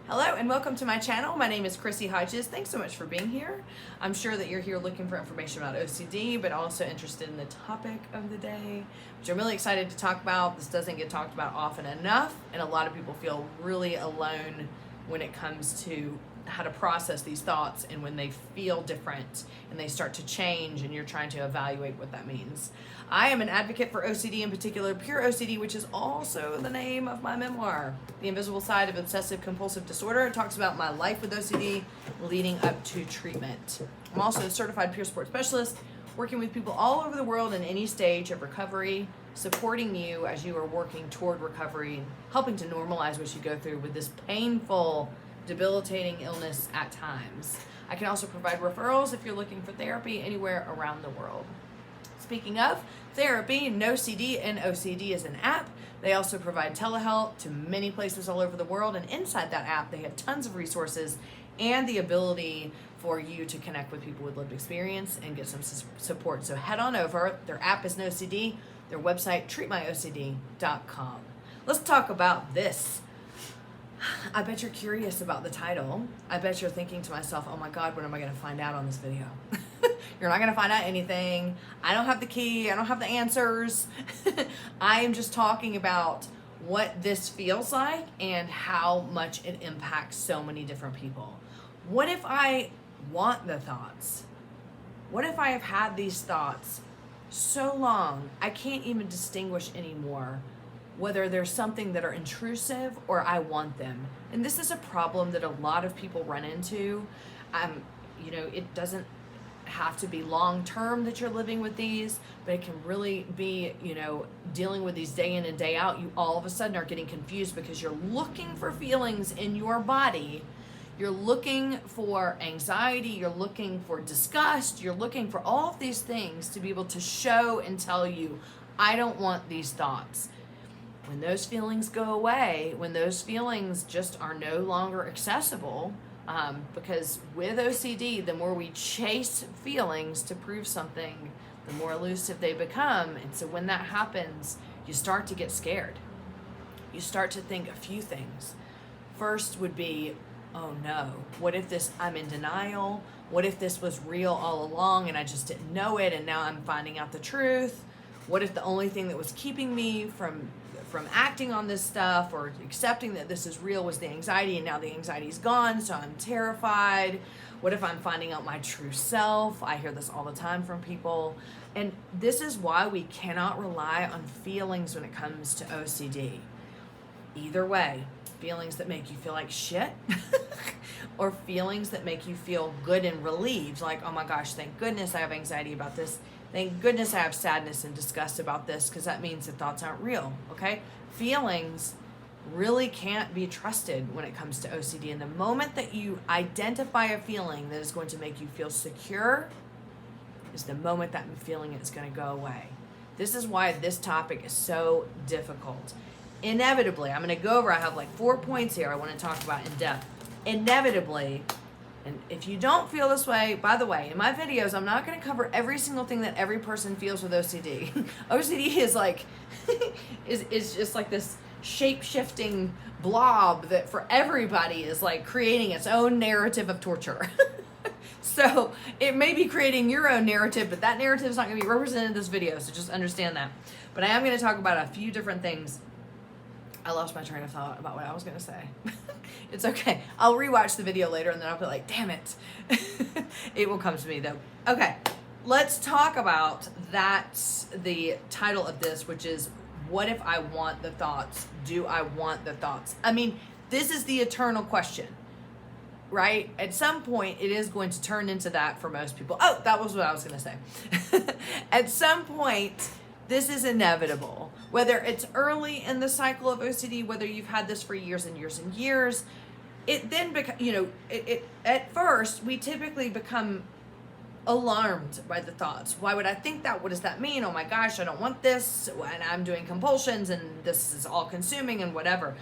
Hello and welcome to my channel. My name is Chrissy Hodges. Thanks so much for being here. I'm sure that you're here looking for information about OCD, but also interested in the topic of the day, which I'm really excited to talk about. This doesn't get talked about often enough, and a lot of people feel really alone when it comes to how to process these thoughts and when they feel different and they start to change and you're trying to evaluate what that means. I am an advocate for OCD, in particular pure OCD, which is also the name of my memoir, The Invisible Side of Obsessive Compulsive Disorder. It talks about my life with OCD leading up to treatment. I'm also a certified peer support specialist, working with people all over the world in any stage of recovery, supporting you as you are working toward recovery, helping to normalize what you go through with this painful, debilitating illness at times. I can also provide referrals if you're looking for therapy anywhere around the world. Speaking of therapy, NoCD and OCD is an app. They also provide telehealth to many places all over the world, and inside that app they have tons of resources and the ability for you to connect with people with lived experience and get some support. So head on over. Their app is NoCD, their website treatmyocd.com. Let's talk about this. I bet you're curious about the title. I bet you're thinking to myself, oh my God, what am I going to find out on this video? You're not going to find out anything. I don't have the key. I don't have the answers. I am just talking about what this feels like and how much it impacts so many different people. What if I want the thoughts? What if I have had these thoughts so long I can't even distinguish anymore whether there's something that are intrusive or I want them? And this is a problem that a lot of people run into. It doesn't have to be long term that you're living with these, but it can really be, dealing with these day in and day out. You all of a sudden are getting confused because you're looking for feelings in your body. You're looking for anxiety, you're looking for disgust, you're looking for all of these things to be able to show and tell you, I don't want these thoughts. When those feelings go away, when those feelings just are no longer accessible, because with OCD, the more we chase feelings to prove something, the more elusive they become. And so when that happens, you start to get scared. You start to think a few things. First would be, oh no, what if I'm in denial? What if this was real all along and I just didn't know it and now I'm finding out the truth? What if the only thing that was keeping me from acting on this stuff or accepting that this is real was the anxiety, and now the anxiety's gone, so I'm terrified? What if I'm finding out my true self? I hear this all the time from people. And this is why we cannot rely on feelings when it comes to OCD. Either way, feelings that make you feel like shit or feelings that make you feel good and relieved, like, oh my gosh, thank goodness I have anxiety about this. Thank goodness I have sadness and disgust about this, because that means the thoughts aren't real, okay? Feelings really can't be trusted when it comes to OCD. And the moment that you identify a feeling that is going to make you feel secure is the moment that feeling is going to go away. This is why this topic is so difficult. Inevitably, I'm going to go over, I have like 4 points here I want to talk about in depth. Inevitably, and if you don't feel this way, by the way, in my videos, I'm not going to cover every single thing that every person feels with OCD. OCD is like, is just like this shape-shifting blob that for everybody is like creating its own narrative of torture. So it may be creating your own narrative, but that narrative is not going to be represented in this video, so just understand that. But I am going to talk about a few different things. I lost my train of thought about what I was going to say. It's okay. I'll rewatch the video later and then I'll be like, damn it. It will come to me though. Okay, let's talk about the title of this, which is, what if I want the thoughts? Do I want the thoughts? I mean, this is the eternal question, right? At some point, it is going to turn into that for most people. Oh, that was what I was going to say. At some point, this is inevitable. Whether it's early in the cycle of OCD, whether you've had this for years and years and years, it then at first, we typically become alarmed by the thoughts. Why would I think that? What does that mean? Oh my gosh, I don't want this, and I'm doing compulsions, and this is all consuming and whatever.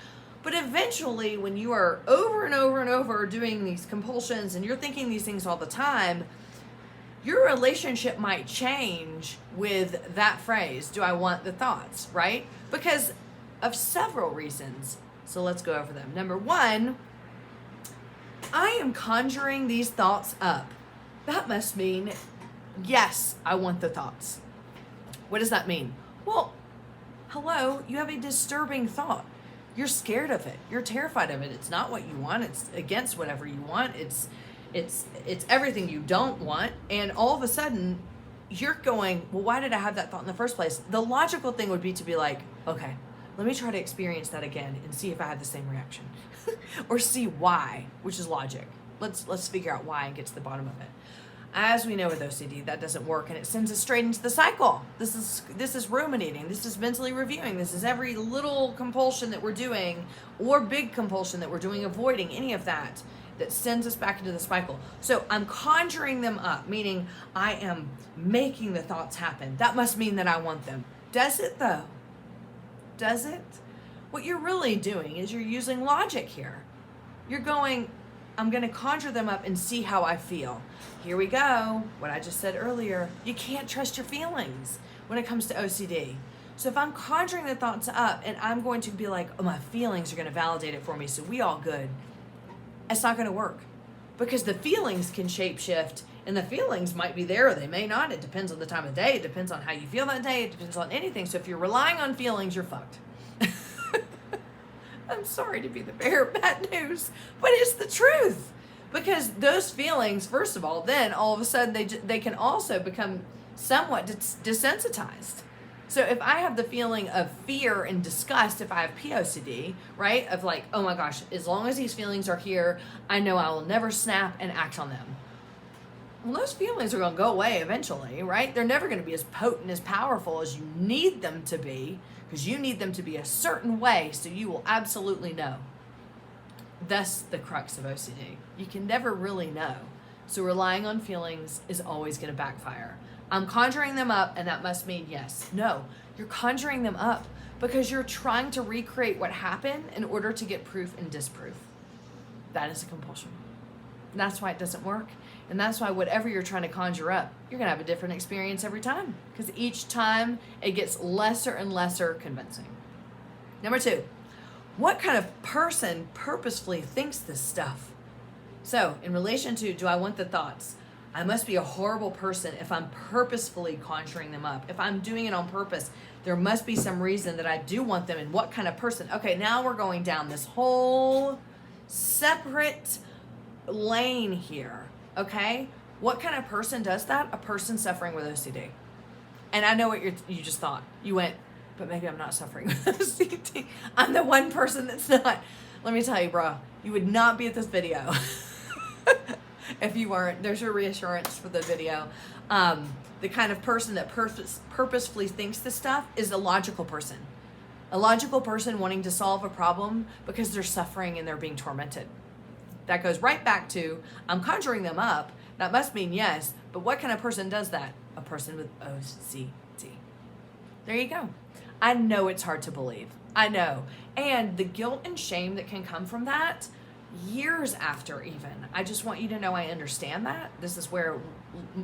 But eventually, when you are over and over and over doing these compulsions and you're thinking these things all the time, your relationship might change with that phrase, do I want the thoughts, right? Because of several reasons. So let's go over them. Number one, I am conjuring these thoughts up. That must mean, yes, I want the thoughts. What does that mean? Well, hello, you have a disturbing thought. You're scared of it. You're terrified of it. It's not what you want. It's against whatever you want. It's everything you don't want. And all of a sudden, you're going, well, why did I have that thought in the first place? The logical thing would be to be like, okay, let me try to experience that again and see if I have the same reaction. Or see why, which is logic. Let's figure out why and get to the bottom of it. As we know with OCD, that doesn't work, and it sends us straight into the cycle. This is ruminating. This is mentally reviewing. This is every little compulsion that we're doing, or big compulsion that we're doing, avoiding any of that sends us back into the cycle. So I'm conjuring them up, meaning I am making the thoughts happen. That must mean that I want them. Does it though? Does it? What you're really doing is you're using logic here. You're going, I'm going to conjure them up and see how I feel. Here we go. What I just said earlier. You can't trust your feelings when it comes to OCD. So if I'm conjuring the thoughts up and I'm going to be like, oh, my feelings are going to validate it for me, so we all good, it's not going to work. Because the feelings can shapeshift, and the feelings might be there or they may not. It depends on the time of day. It depends on how you feel that day. It depends on anything. So if you're relying on feelings, you're fucked. I'm sorry to be the bearer of bad news, but it's the truth. Because those feelings, first of all, then all of a sudden they can also become somewhat desensitized. So if I have the feeling of fear and disgust, if I have POCD, right, of like, oh my gosh, as long as these feelings are here, I know I will never snap and act on them. Well, those feelings are going to go away eventually, right? They're never going to be as potent, as powerful as you need them to be, because you need them to be a certain way so you will absolutely know. That's the crux of OCD. You can never really know. So relying on feelings is always going to backfire. I'm conjuring them up, and that must mean yes. No, you're conjuring them up because you're trying to recreate what happened in order to get proof and disproof. That is a compulsion. And that's why it doesn't work. And that's why whatever you're trying to conjure up, you're going to have a different experience every time. Because each time it gets lesser and lesser convincing. Number 2, what kind of person purposefully thinks this stuff? So in relation to, do I want the thoughts? I must be a horrible person if I'm purposefully conjuring them up. If I'm doing it on purpose, there must be some reason that I do want them. And what kind of person? Okay, now we're going down this whole separate lane here. Okay, what kind of person does that? A person suffering with OCD. And I know what you just thought. You went, but maybe I'm not suffering with OCD. I'm the one person that's not. Let me tell you, bro, you would not be at this video if you weren't. There's your reassurance for the video. The kind of person that purposefully thinks this stuff is a logical person. A logical person wanting to solve a problem because they're suffering and they're being tormented. That goes right back to, I'm conjuring them up. That must mean yes. But what kind of person does that? A person with OCD. There you go. I know it's hard to believe. I know. And the guilt and shame that can come from that, years after even. I just want you to know I understand that. This is where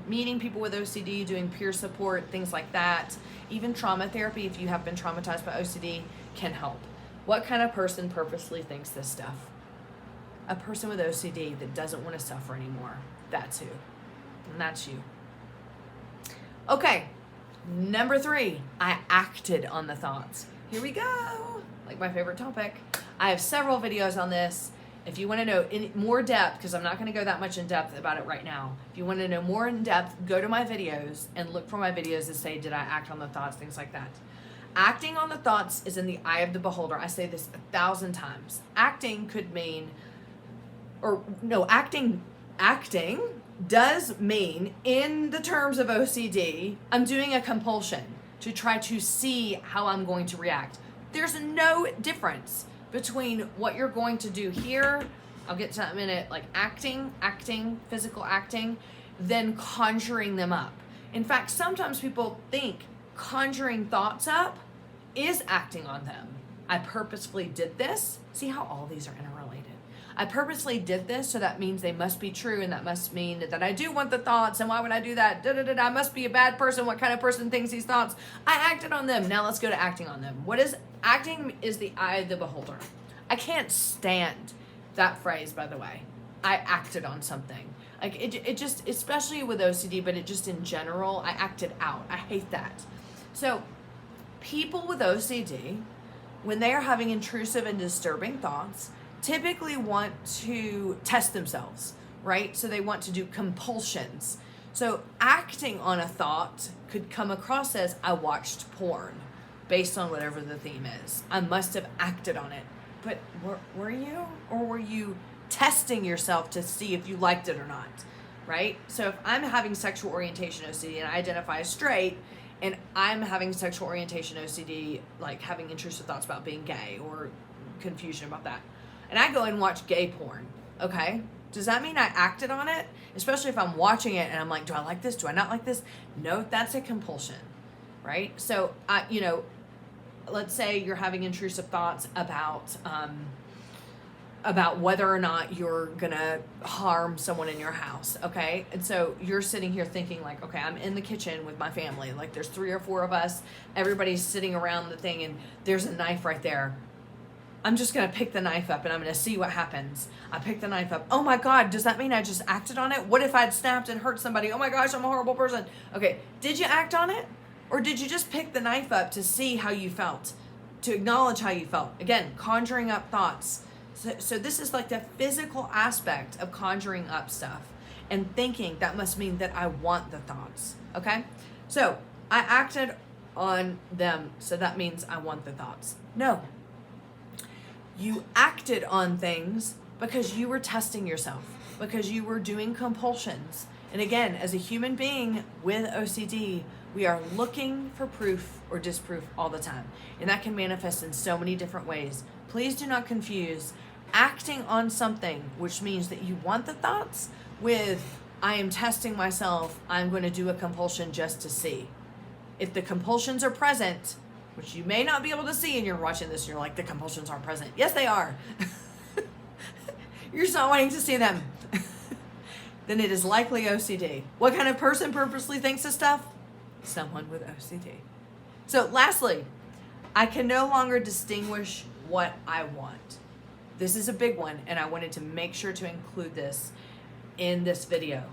meeting people with OCD, doing peer support, things like that, even trauma therapy, if you have been traumatized by OCD, can help. What kind of person purposely thinks this stuff? A person with OCD that doesn't want to suffer anymore. That's who. And that's you. Okay, number 3, I acted on the thoughts. Here we go. Like my favorite topic. I have several videos on this. If you want to know in more depth, because I'm not going to go that much in depth about it right now. If you want to know more in depth, go to my videos and look for my videos that say, did I act on the thoughts, things like that. Acting on the thoughts is in the eye of the beholder. I say this 1,000 times. Acting could mean, acting does mean, in the terms of OCD, I'm doing a compulsion to try to see how I'm going to react. There's no difference between what you're going to do here, I'll get to that in a minute, like acting, physical acting, then conjuring them up. In fact, sometimes people think conjuring thoughts up is acting on them. I purposefully did this. See how all these are interrelated. I purposely did this, so that means they must be true, and that must mean that I do want the thoughts, and why would I do that? I must be a bad person. What kind of person thinks these thoughts? I acted on them. Now let's go to acting on them. What is acting? Is the eye of the beholder. I can't stand that phrase, by the way. I acted on something. Like it just, especially with OCD, but it just in general, I acted out. I hate that. So people with OCD, when they are having intrusive and disturbing thoughts, typically want to test themselves, right? So they want to do compulsions. So acting on a thought could come across as, I watched porn, based on whatever the theme is. I must have acted on it. But were you? Or were you testing yourself to see if you liked it or not, right? So if I'm having sexual orientation OCD and I identify as straight, and I'm having sexual orientation OCD, like having intrusive thoughts about being gay or confusion about that, and I go and watch gay porn, okay? Does that mean I acted on it? Especially if I'm watching it and I'm like, do I like this? Do I not like this? No, that's a compulsion, right? So, let's say you're having intrusive thoughts about whether or not you're gonna harm someone in your house, okay? And so you're sitting here thinking like, okay, I'm in the kitchen with my family, like there's 3 or 4 of us, everybody's sitting around the thing and there's a knife right there. I'm just gonna pick the knife up and I'm gonna see what happens. I pick the knife up. Oh my God, does that mean I just acted on it? What if I'd snapped and hurt somebody? Oh my gosh, I'm a horrible person. Okay, did you act on it? Or did you just pick the knife up to see how you felt? To acknowledge how you felt? Again, conjuring up thoughts. So this is like the physical aspect of conjuring up stuff and thinking that must mean that I want the thoughts, okay? So I acted on them, so that means I want the thoughts. No. You acted on things because you were testing yourself, because you were doing compulsions. And again, as a human being with OCD, we are looking for proof or disproof all the time. And that can manifest in so many different ways. Please do not confuse acting on something, which means that you want the thoughts, with I am testing myself, I'm going to do a compulsion just to see. If the compulsions are present, which you may not be able to see and you're watching this and you're like, the compulsions aren't present. Yes, they are. You're just not wanting to see them. Then it is likely OCD. What kind of person purposely thinks of stuff? Someone with OCD. So lastly, I can no longer distinguish what I want. This is a big one, and I wanted to make sure to include this in this video.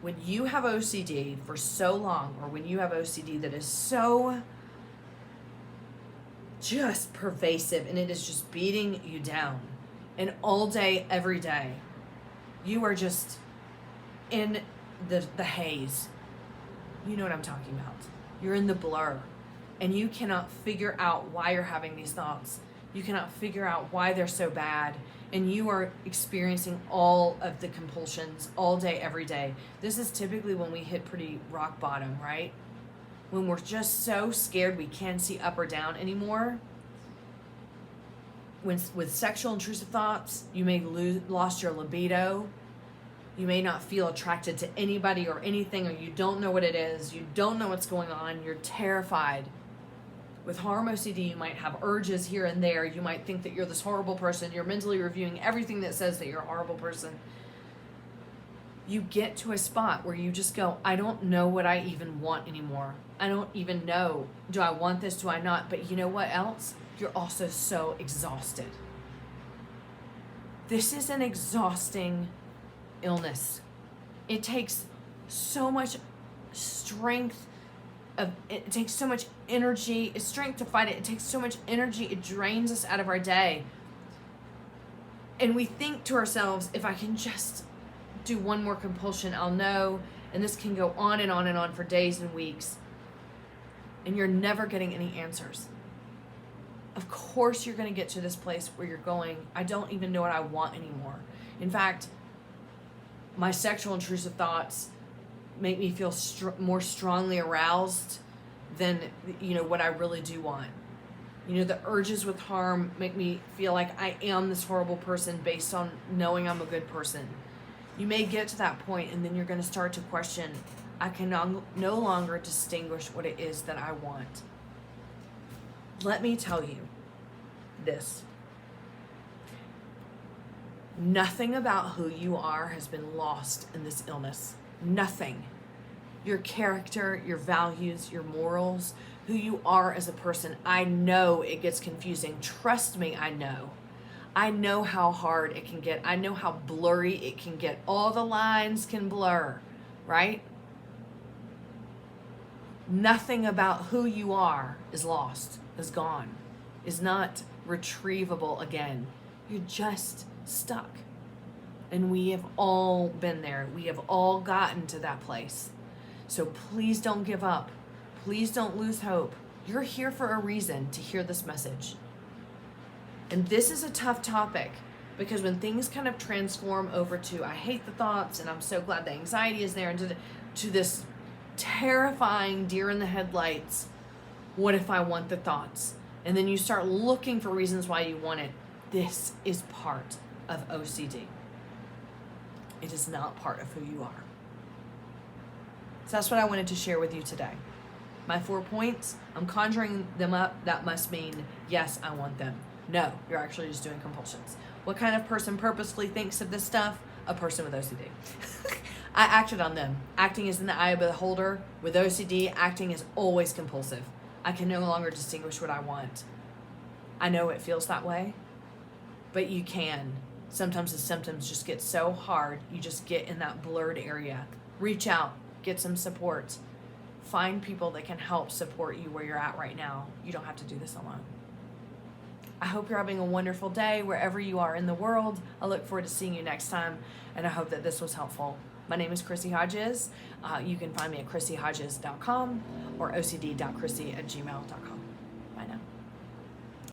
When you have OCD for so long, or when you have OCD that is so just pervasive and it is just beating you down, and all day, every day, you are just in the haze. You know what I'm talking about. You're in the blur, and you cannot figure out why you're having these thoughts. You cannot figure out why they're so bad, and you are experiencing all of the compulsions all day, every day. This is typically when we hit pretty rock bottom, right? When we're just so scared we can't see up or down anymore. With sexual intrusive thoughts, you may lost your libido. You may not feel attracted to anybody or anything, or you don't know what it is. You don't know what's going on. You're terrified. With harm OCD, you might have urges here and there. You might think that you're this horrible person. You're mentally reviewing everything that says that you're a horrible person. You get to a spot where you just go, I don't know what I even want anymore. I don't even know. Do I want this? Do I not? But you know what else? You're also so exhausted. This is an exhausting illness. It takes so much strength. It takes so much energy. It's strength to fight it. It takes so much energy. It drains us out of our day. And we think to ourselves, if I can just do one more compulsion, I'll know. And this can go on and on and on for days and weeks. And you're never getting any answers. Of course you're going to get to this place where you're going, I don't even know what I want anymore. In fact, my sexual intrusive thoughts make me feel more strongly aroused than, what I really do want. The urges with harm make me feel like I am this horrible person based on knowing I'm a good person. You may get to that point, and then you're going to start to question, I can no longer distinguish what it is that I want. Let me tell you this. Nothing about who you are has been lost in this illness. Nothing. Your character, your values, your morals, who you are as a person. I know it gets confusing. Trust me, I know. I know how hard it can get. I know how blurry it can get. All the lines can blur, right? Nothing about who you are is lost, is gone, is not retrievable again. You're just stuck. And we have all been there. We have all gotten to that place. So please don't give up. Please don't lose hope. You're here for a reason to hear this message. And this is a tough topic because when things kind of transform over to, I hate the thoughts and I'm so glad the anxiety is there, and to this terrifying deer in the headlights, what if I want the thoughts? And then you start looking for reasons why you want it. This is part of OCD. It is not part of who you are. So that's what I wanted to share with you today. My 4 points, I'm conjuring them up. That must mean, yes, I want them. No, you're actually just doing compulsions. What kind of person purposefully thinks of this stuff? A person with OCD. I acted on them. Acting is in the eye of the beholder. With OCD, acting is always compulsive. I can no longer distinguish what I want. I know it feels that way, but you can. Sometimes the symptoms just get so hard, you just get in that blurred area. Reach out, get some support. Find people that can help support you where you're at right now. You don't have to do this alone. I hope you're having a wonderful day wherever you are in the world. I look forward to seeing you next time, and I hope that this was helpful. My name is Chrissy Hodges. You can find me at chrissyhodges.com or ocd.chrissy@gmail.com.